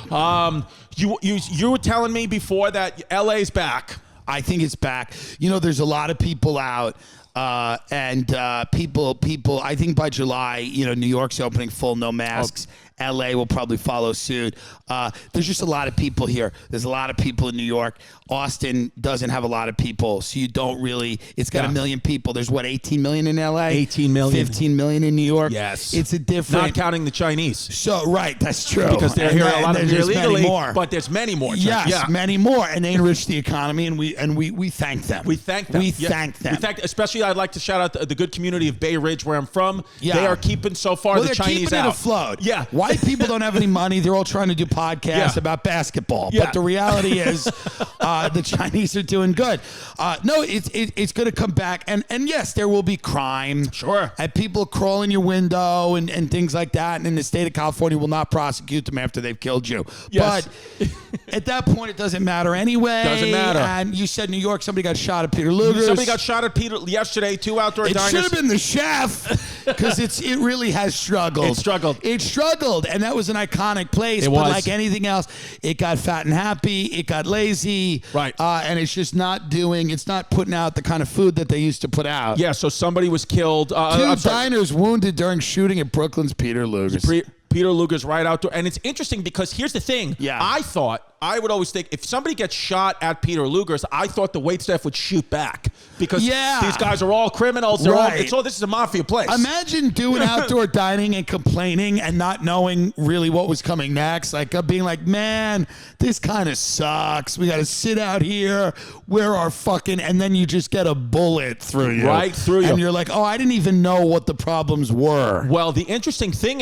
You were telling me before that LA's back. I think it's back. You know, there's a lot of people out. And people, I think by July, you know, New York's opening full, no masks. LA will probably follow suit. There's just a lot of people here. There's a lot of people in New York. Austin doesn't have a lot of people, so you don't really, it's got 1 million people. There's what, 18 million in LA? 18 million. 15 million in New York? Yes. It's a different. Not counting the Chinese. So, right, that's true. Because they're here a lot of years illegally, more. but there's many more. Yes, many more, and they enrich the economy, and we thank them. We thank them. Thank them. Especially, I'd like to shout out the good community of Bay Ridge, where I'm from. Yeah. They are keeping so far the Chinese keeping out. It afloat. Yeah. White people don't have any money. They're all trying to do podcasts about basketball. Yeah. But the reality is the Chinese are doing good. No, it's going to come back. And yes, there will be crime. Sure. And people crawl in your window and things like that. And the state of California will not prosecute them after they've killed you. Yes. But at that point, it doesn't matter anyway. Doesn't matter. And you said New York, somebody got shot at Peter Luger's. Somebody got shot at Peter yesterday, 2 outdoor diners. It should have been the chef, because it really has struggled. It struggled, and that was an iconic place. But like anything else, it got fat and happy. It got lazy. Right. And it's just not putting out the kind of food that they used to put out. Yeah, so somebody was killed. 2 diners wounded during shooting at Brooklyn's Peter Luger's. Peter Luger's right outdoor. And it's interesting because here's the thing. Yeah. I would always think if somebody gets shot at Peter Luger's, I thought the waitstaff would shoot back because these guys are all criminals. This is a mafia place. Imagine doing outdoor dining and complaining and not knowing really what was coming next. Like being like, man, this kind of sucks. We got to sit out here, wear our fucking, and then you just get a bullet through you. Right through you. And you're like, oh, I didn't even know what the problems were. Well, the interesting thing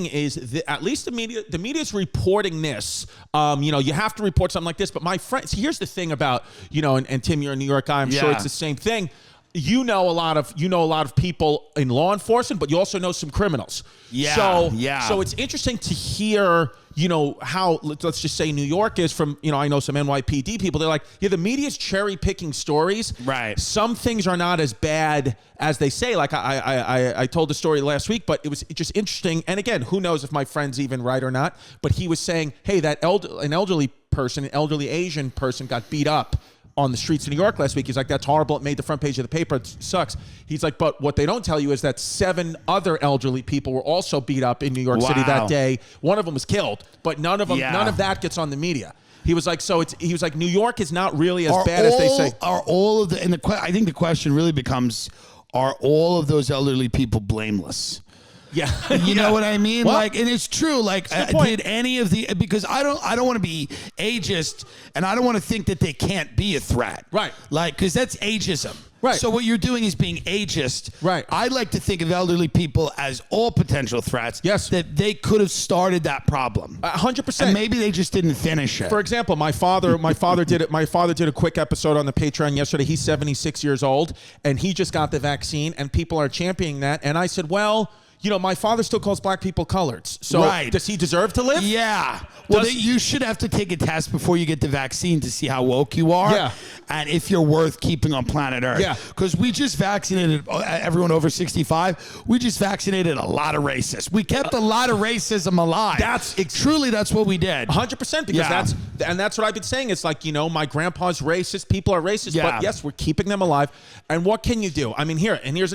is that at least the media's reporting this. You know, you have to report something like this. But my friends, here's the thing about, you know, and Tim, you're a New York guy. I'm sure it's the same thing. You know a lot of people in law enforcement, but you also know some criminals. So it's interesting to hear, you know, how, let's just say New York is from, you know, I know some NYPD people. They're like, the media's cherry picking stories. Right. Some things are not as bad as they say. Like I told the story last week, but it was just interesting. And again, who knows if my friend's even right or not, but he was saying, hey, an elderly Asian person got beat up on the streets of New York last week. He's like, that's horrible. It made the front page of the paper. It sucks. He's like, but what they don't tell you is that 7 other elderly people were also beat up in New York City that day. One of them was killed, but none of that gets on the media. He was like, he was like, New York is not really as bad as they say. I think the question really becomes, are all of those elderly people blameless? Yeah. You know what I mean? Well, like, and it's true. Like, did any of the, because I don't want to be ageist, and I don't want to think that they can't be a threat. Right. Like, because that's ageism. Right. So what you're doing is being ageist. Right. I like to think of elderly people as all potential threats. Yes. That they could have started that problem. 100%. And maybe they just didn't finish it. For example, my father did it. My father did a quick episode on the Patreon yesterday. He's 76 years old, and he just got the vaccine, and people are championing that. And I said, well, you know, my father still calls black people coloreds. So does he deserve to live? Yeah. Well, you should have to take a test before you get the vaccine to see how woke you are. Yeah. And if you're worth keeping on planet Earth. Yeah. Because we just vaccinated everyone over 65. We just vaccinated a lot of racists. We kept a lot of racism alive. Truly, that's what we did. 100%. Because that's what I've been saying. It's like, you know, my grandpa's racist. People are racist. But yes, we're keeping them alive. And what can you do? I mean, here's